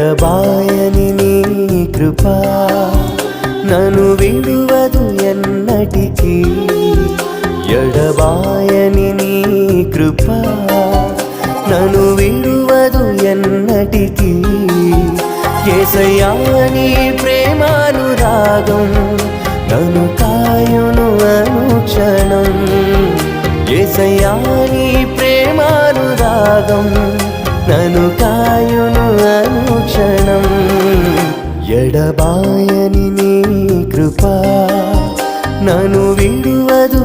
ఎడబాయని నీ కృప నన్ను విడువదు ఎన్నటికీ ఎడబాయని నీ కృప నన్ను విడువదు ఎన్నటికీ యేసయ్యా నీ ప్రేమానురాగం నన్ను కాయును అనుక్షణం యేసయ్యా నీ ప్రేమానురాగం నన్ను కాయును అనుక్షణం ఎడబాయని నీ కృప నన్ను విడువదు